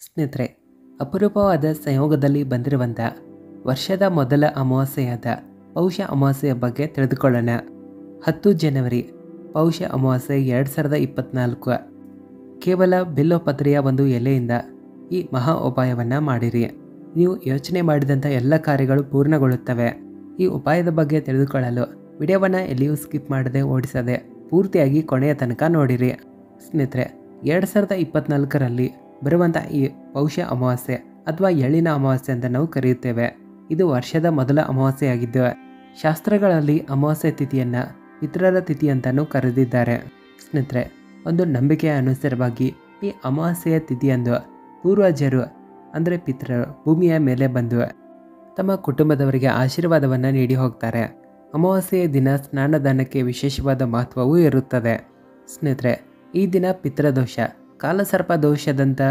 ಸ್ನೇಹಿತರೆ, ಅಪರೂಪವಾದ ಸಂಯೋಗದಲ್ಲಿ ಬಂದಿರುವಂಥ ವರ್ಷದ ಮೊದಲ ಅಮಾವಾಸ್ಯೆಯಾದ ಪೌಷ ಅಮಾವಾಸ್ಯೆಯ ಬಗ್ಗೆ ತಿಳಿದುಕೊಳ್ಳೋಣ. 10 ಜನವರಿ ಪೌಷ ಅಮಾವಾಸ್ಯೆ 2024. ಕೇವಲ ಬಿಲ್ಲೋಪತ್ರೆಯ ಒಂದು ಎಲೆಯಿಂದ ಈ ಮಹಾ ಉಪಾಯವನ್ನು ಮಾಡಿರಿ. ನೀವು ಯೋಚನೆ ಮಾಡಿದಂಥ ಎಲ್ಲ ಕಾರ್ಯಗಳು ಪೂರ್ಣಗೊಳ್ಳುತ್ತವೆ. ಈ ಉಪಾಯದ ಬಗ್ಗೆ ತಿಳಿದುಕೊಳ್ಳಲು ವಿಡಿಯೋವನ್ನು ಎಲ್ಲಿಯೂ ಸ್ಕಿಪ್ ಮಾಡದೆ ಓಡಿಸದೆ ಪೂರ್ತಿಯಾಗಿ ಕೊನೆಯ ತನಕ ನೋಡಿರಿ. ಸ್ನೇಹಿತರೆ, 2024ರಲ್ಲಿ ಬರುವಂಥ ಈ ಪೌಷ ಅಮಾವಾಸ್ಯೆ ಅಥವಾ ಎಳ್ಳಿನ ಅಮಾವಾಸ್ಯೆ ಅಂತ ನಾವು ಕರೆಯುತ್ತೇವೆ. ಇದು ವರ್ಷದ ಮೊದಲ ಅಮಾವಾಸ್ಯೆಯಾಗಿದ್ದು ಶಾಸ್ತ್ರಗಳಲ್ಲಿ ಅಮಾವಾಸ್ಯೆ ತಿಥಿಯನ್ನು ಪಿತೃರ ತಿಥಿ ಅಂತಲೂ ಕರೆದಿದ್ದಾರೆ. ಸ್ನೇಹಿತರೆ, ಒಂದು ನಂಬಿಕೆಯ ಅನುಸಾರವಾಗಿ ಈ ಅಮಾವಾಸ್ಯೆಯ ತಿಥಿಯಂದು ಪೂರ್ವಜರು ಅಂದರೆ ಪಿತೃರು ಭೂಮಿಯ ಮೇಲೆ ಬಂದು ತಮ್ಮ ಕುಟುಂಬದವರಿಗೆ ಆಶೀರ್ವಾದವನ್ನು ನೀಡಿ ಹೋಗ್ತಾರೆ. ಅಮಾವಾಸ್ಯೆಯ ದಿನ ಸ್ನಾನದಾನಕ್ಕೆ ವಿಶೇಷವಾದ ಮಹತ್ವವೂ ಇರುತ್ತದೆ. ಸ್ನೇಹಿತರೆ, ಈ ದಿನ ಪಿತೃದೋಷ, ಕಾಲಸರ್ಪ ದೋಷದಂಥ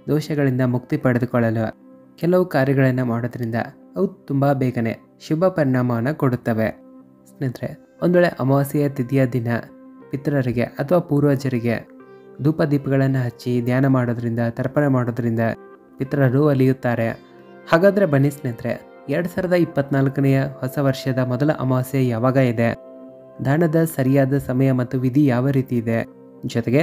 ದೋಷಗಳಿಂದ ಮುಕ್ತಿ ಪಡೆದುಕೊಳ್ಳಲು ಕೆಲವು ಕಾರ್ಯಗಳನ್ನು ಮಾಡೋದ್ರಿಂದ ಅವು ತುಂಬ ಬೇಗನೆ ಶುಭ ಪರಿಣಾಮವನ್ನು ಕೊಡುತ್ತವೆ. ಸ್ನೇಹಿತರೆ, ಒಂದು ವೇಳೆ ಅಮಾವಾಸ್ಯೆಯ ತಿಥಿಯ ದಿನ ಪಿತೃರಿಗೆ ಅಥವಾ ಪೂರ್ವಜರಿಗೆ ಧೂಪ ದೀಪಗಳನ್ನು ಹಚ್ಚಿ ಧ್ಯಾನ ಮಾಡೋದ್ರಿಂದ, ತರ್ಪಣೆ ಮಾಡೋದ್ರಿಂದ ಪಿತೃರು ಒಲಿಯುತ್ತಾರೆ. ಹಾಗಾದರೆ ಬನ್ನಿ ಸ್ನೇಹಿತರೆ, 2024ನೆಯ ಹೊಸ ವರ್ಷದ ಮೊದಲ ಅಮಾವಾಸ್ಯೆ ಯಾವಾಗ ಇದೆ, ದಾನದ ಸರಿಯಾದ ಸಮಯ ಮತ್ತು ವಿಧಿ ಯಾವ ರೀತಿ ಇದೆ, ಜೊತೆಗೆ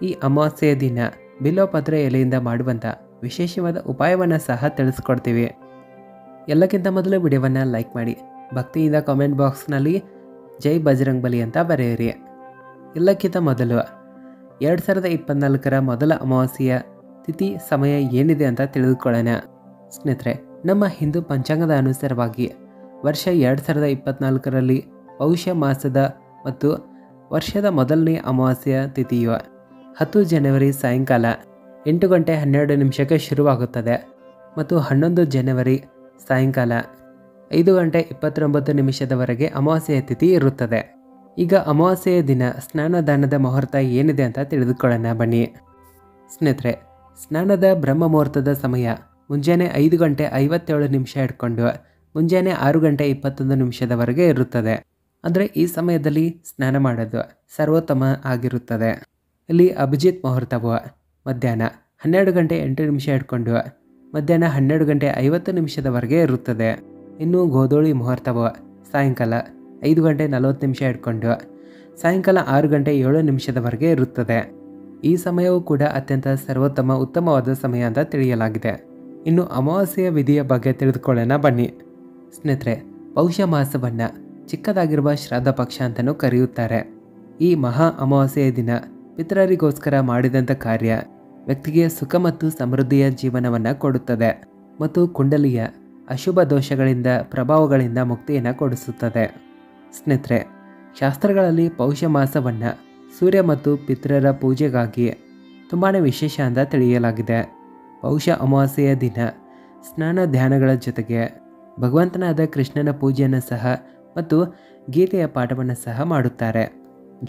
ಈ ಅಮಾವಾಸ್ಯೆಯ ದಿನ ಬಿಲ್ಲೋಪತ್ರೆ ಎಲೆಯಿಂದ ಮಾಡುವಂಥ ವಿಶೇಷವಾದ ಉಪಾಯವನ್ನು ಸಹ ತಿಳಿಸ್ಕೊಡ್ತೀವಿ. ಎಲ್ಲಕ್ಕಿಂತ ಮೊದಲು ವಿಡಿಯೋವನ್ನು ಲೈಕ್ ಮಾಡಿ, ಭಕ್ತಿಯಿಂದ ಕಾಮೆಂಟ್ ಬಾಕ್ಸ್ನಲ್ಲಿ ಜೈ ಬಜರಂಗ್ ಬಲಿ ಅಂತ ಬರೆಯಿರಿ. ಎಲ್ಲಕ್ಕಿಂತ ಮೊದಲು 2024ರ ಮೊದಲ ಅಮಾವಾಸ್ಯೆಯ ತಿಥಿ ಸಮಯ ಏನಿದೆ ಅಂತ ತಿಳಿದುಕೊಳ್ಳೋಣ. ಸ್ನೇಹಿತರೆ, ನಮ್ಮ ಹಿಂದೂ ಪಂಚಾಂಗದ ಅನುಸಾರವಾಗಿ ವರ್ಷ 2024ರಲ್ಲಿ ಪೌಷ ಮಾಸದ ಮತ್ತು ವರ್ಷದ ಮೊದಲನೇ ಅಮಾವಾಸ್ಯೆಯ ತಿಥಿಯು 10 ಜನವರಿ ಸಾಯಂಕಾಲ 8:12 ಶುರುವಾಗುತ್ತದೆ ಮತ್ತು 11 ಜನವರಿ ಸಾಯಂಕಾಲ 5:29 ಅಮಾವಾಸ್ಯೆಯ ತಿಥಿ ಇರುತ್ತದೆ. ಈಗ ಅಮಾವಾಸ್ಯೆಯ ದಿನ ಸ್ನಾನದಾನದ ಮುಹೂರ್ತ ಏನಿದೆ ಅಂತ ತಿಳಿದುಕೊಳ್ಳೋಣ ಬನ್ನಿ. ಸ್ನೇಹಿತರೆ, ಸ್ನಾನದ ಬ್ರಹ್ಮ ಮುಹೂರ್ತದ ಸಮಯ ಮುಂಜಾನೆ 5:57 ಹಿಡ್ಕೊಂಡು ಮುಂಜಾನೆ 6:21 ಇರುತ್ತದೆ. ಅಂದರೆ ಈ ಸಮಯದಲ್ಲಿ ಸ್ನಾನ ಮಾಡೋದು ಸರ್ವೋತ್ತಮ ಆಗಿರುತ್ತದೆ. ಇಲ್ಲಿ ಅಭಿಜಿತ್ ಮುಹೂರ್ತವು ಮಧ್ಯಾಹ್ನ 12:08 ಹಿಡ್ಕೊಂಡು ಮಧ್ಯಾಹ್ನ 12:50 ಇರುತ್ತದೆ. ಇನ್ನು ಗೋಧೂಳಿ ಮುಹೂರ್ತವು ಸಾಯಂಕಾಲ 5:40 ಹಿಡ್ಕೊಂಡು ಸಾಯಂಕಾಲ 6:07 ಇರುತ್ತದೆ. ಈ ಸಮಯವೂ ಕೂಡ ಅತ್ಯಂತ ಸರ್ವೋತ್ತಮ ಉತ್ತಮವಾದ ಸಮಯ ಅಂತ ತಿಳಿಯಲಾಗಿದೆ. ಇನ್ನು ಅಮಾವಾಸ್ಯೆಯ ವಿಧಿಯ ಬಗ್ಗೆ ತಿಳಿದುಕೊಳ್ಳೋಣ ಬನ್ನಿ. ಸ್ನೇಹಿತರೆ, ಪೌಷ ಮಾಸವನ್ನು ಚಿಕ್ಕದಾಗಿರುವ ಶ್ರಾದ್ದ ಪಕ್ಷ ಅಂತಲೂ ಕರೆಯುತ್ತಾರೆ. ಈ ಮಹಾ ಅಮಾವಾಸ್ಯೆಯ ದಿನ ಪಿತೃರಿಗೋಸ್ಕರ ಮಾಡಿದಂಥ ಕಾರ್ಯ ವ್ಯಕ್ತಿಗೆ ಸುಖ ಮತ್ತು ಸಮೃದ್ಧಿಯ ಜೀವನವನ್ನು ಕೊಡುತ್ತದೆ ಮತ್ತು ಕುಂಡಲಿಯ ಅಶುಭ ದೋಷಗಳಿಂದ ಪ್ರಭಾವಗಳಿಂದ ಮುಕ್ತಿಯನ್ನು ಕೊಡಿಸುತ್ತದೆ. ಸ್ನೇಹಿತರೆ, ಶಾಸ್ತ್ರಗಳಲ್ಲಿ ಪೌಷ ಮಾಸವನ್ನು ಸೂರ್ಯ ಮತ್ತು ಪಿತೃರ ಪೂಜೆಗಾಗಿ ತುಂಬಾ ವಿಶೇಷ ಅಂತ ತಿಳಿಯಲಾಗಿದೆ. ಪೌಷ ಅಮಾವಾಸ್ಯೆಯ ದಿನ ಸ್ನಾನ ಧ್ಯಾನಗಳ ಜೊತೆಗೆ ಭಗವಂತನಾದ ಕೃಷ್ಣನ ಪೂಜೆಯನ್ನು ಸಹ ಮತ್ತು ಗೀತೆಯ ಪಾಠವನ್ನು ಸಹ ಮಾಡುತ್ತಾರೆ.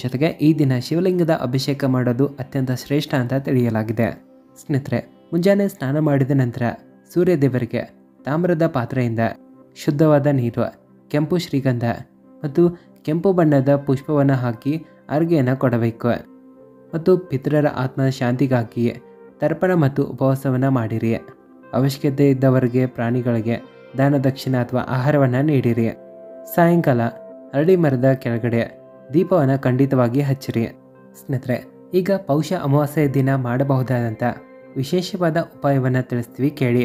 ಜೊತೆಗೆ ಈ ದಿನ ಶಿವಲಿಂಗದ ಅಭಿಷೇಕ ಮಾಡೋದು ಅತ್ಯಂತ ಶ್ರೇಷ್ಠ ಅಂತ ತಿಳಿಯಲಾಗಿದೆ. ಸ್ನೇಹಿತರೆ, ಮುಂಜಾನೆ ಸ್ನಾನ ಮಾಡಿದ ನಂತರ ಸೂರ್ಯದೇವರಿಗೆ ತಾಮ್ರದ ಪಾತ್ರೆಯಿಂದ ಶುದ್ಧವಾದ ನೀರು, ಕೆಂಪು ಶ್ರೀಗಂಧ ಮತ್ತು ಕೆಂಪು ಬಣ್ಣದ ಪುಷ್ಪವನ್ನು ಹಾಕಿ ಅರ್ಘ್ಯವನ್ನು ಕೊಡಬೇಕು ಮತ್ತು ಪಿತೃರ ಆತ್ಮದ ಶಾಂತಿಗಾಗಿ ತರ್ಪಣ ಮತ್ತು ಉಪವಾಸವನ್ನು ಮಾಡಿರಿ. ಅವಶ್ಯಕತೆ ಇದ್ದವರಿಗೆ ಪ್ರಾಣಿಗಳಿಗೆ ದಾನ ದಕ್ಷಿಣ ಅಥವಾ ಆಹಾರವನ್ನು ನೀಡಿರಿ. ಸಾಯಂಕಾಲ ಅರಳಿ ಮರದ ಕೆಳಗಡೆ ದೀಪವನ್ನು ಖಂಡಿತವಾಗಿ ಹಚ್ಚಿರಿ. ಸ್ನೇಹಿತರೆ, ಈಗ ಪೌಷ ಅಮಾವಾಸ್ಯೆಯ ದಿನ ಮಾಡಬಹುದಾದಂಥ ವಿಶೇಷವಾದ ಉಪಾಯವನ್ನು ತಿಳಿಸ್ತೀವಿ, ಕೇಳಿ.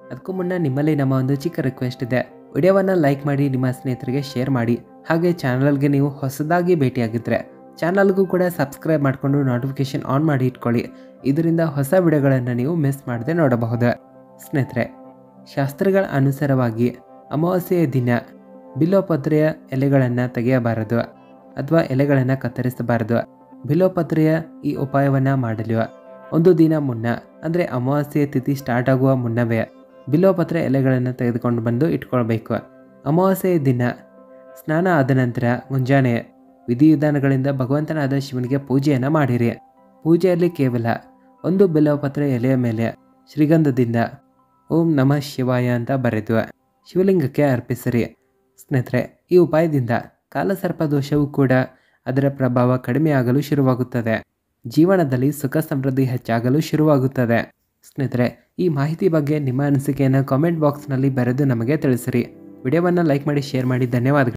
ಅದಕ್ಕೂ ಮುನ್ನ ನಿಮ್ಮಲ್ಲಿ ನಮ್ಮ ಒಂದು ಚಿಕ್ಕ ರಿಕ್ವೆಸ್ಟ್ ಇದೆ. ವಿಡಿಯೋವನ್ನು ಲೈಕ್ ಮಾಡಿ, ನಿಮ್ಮ ಸ್ನೇಹಿತರಿಗೆ ಶೇರ್ ಮಾಡಿ. ಹಾಗೆ ಚಾನಲ್ಗೆ ನೀವು ಹೊಸದಾಗಿ ಭೇಟಿಯಾಗಿದ್ದರೆ ಚಾನಲ್ಗೂ ಕೂಡ ಸಬ್ಸ್ಕ್ರೈಬ್ ಮಾಡಿಕೊಂಡು ನೋಟಿಫಿಕೇಶನ್ ಆನ್ ಮಾಡಿ ಇಟ್ಕೊಳ್ಳಿ. ಇದರಿಂದ ಹೊಸ ವಿಡಿಯೋಗಳನ್ನು ನೀವು ಮಿಸ್ ಮಾಡದೆ ನೋಡಬಹುದು. ಸ್ನೇಹಿತರೆ, ಶಾಸ್ತ್ರಗಳ ಅನುಸಾರವಾಗಿ ಅಮಾವಾಸ್ಯೆಯ ದಿನ ಬಿಲ್ಲೋಪತ್ರೆಯ ಎಲೆಗಳನ್ನು ತೆಗೆಯಬಾರದು ಅಥವಾ ಎಲೆಗಳನ್ನು ಕತ್ತರಿಸಬಾರದು. ಬಿಲ್ಲೋಪತ್ರೆಯ ಈ ಉಪಾಯವನ್ನು ಮಾಡಲು ಒಂದು ದಿನ ಮುನ್ನ, ಅಂದರೆ ಅಮಾವಾಸ್ಯೆಯ ತಿಥಿ ಸ್ಟಾರ್ಟ್ ಆಗುವ ಮುನ್ನವೇ ಬಿಲ್ಲೋಪತ್ರೆ ಎಲೆಗಳನ್ನು ತೆಗೆದುಕೊಂಡು ಬಂದು ಇಟ್ಕೊಳ್ಬೇಕು. ಅಮಾವಾಸ್ಯೆಯ ದಿನ ಸ್ನಾನ ಆದ ನಂತರ ಮುಂಜಾನೆ ವಿಧಿವಿಧಾನಗಳಿಂದ ಭಗವಂತನಾದ ಶಿವನಿಗೆ ಪೂಜೆಯನ್ನು ಮಾಡಿರಿ. ಪೂಜೆಯಲ್ಲಿ ಕೇವಲ ಒಂದು ಬಿಲ್ಲೋಪತ್ರೆ ಎಲೆಯ ಮೇಲೆ ಶ್ರೀಗಂಧದಿಂದ ಓಂ ನಮಃ ಶಿವಾಯ ಅಂತ ಬರೆದು ಶಿವಲಿಂಗಕ್ಕೆ ಅರ್ಪಿಸಿರಿ. ಸ್ನೇಹಿತರೆ, ಈ ಉಪಾಯದಿಂದ ಕಾಲಸರ್ಪ ದೋಷವೂ ಕೂಡ ಅದರ ಪ್ರಭಾವ ಕಡಿಮೆಯಾಗಲು ಶುರುವಾಗುತ್ತದೆ. ಜೀವನದಲ್ಲಿ ಸುಖ ಸಮೃದ್ಧಿ ಹೆಚ್ಚಾಗಲು ಶುರುವಾಗುತ್ತದೆ. ಸ್ನೇಹಿತರೆ, ಈ ಮಾಹಿತಿ ಬಗ್ಗೆ ನಿಮ್ಮ ಅನಿಸಿಕೆಯನ್ನು ಕಾಮೆಂಟ್ ಬಾಕ್ಸ್ನಲ್ಲಿ ಬರೆದು ನಮಗೆ ತಿಳಿಸಿರಿ. ವಿಡಿಯೋವನ್ನು ಲೈಕ್ ಮಾಡಿ, ಶೇರ್ ಮಾಡಿ. ಧನ್ಯವಾದಗಳು.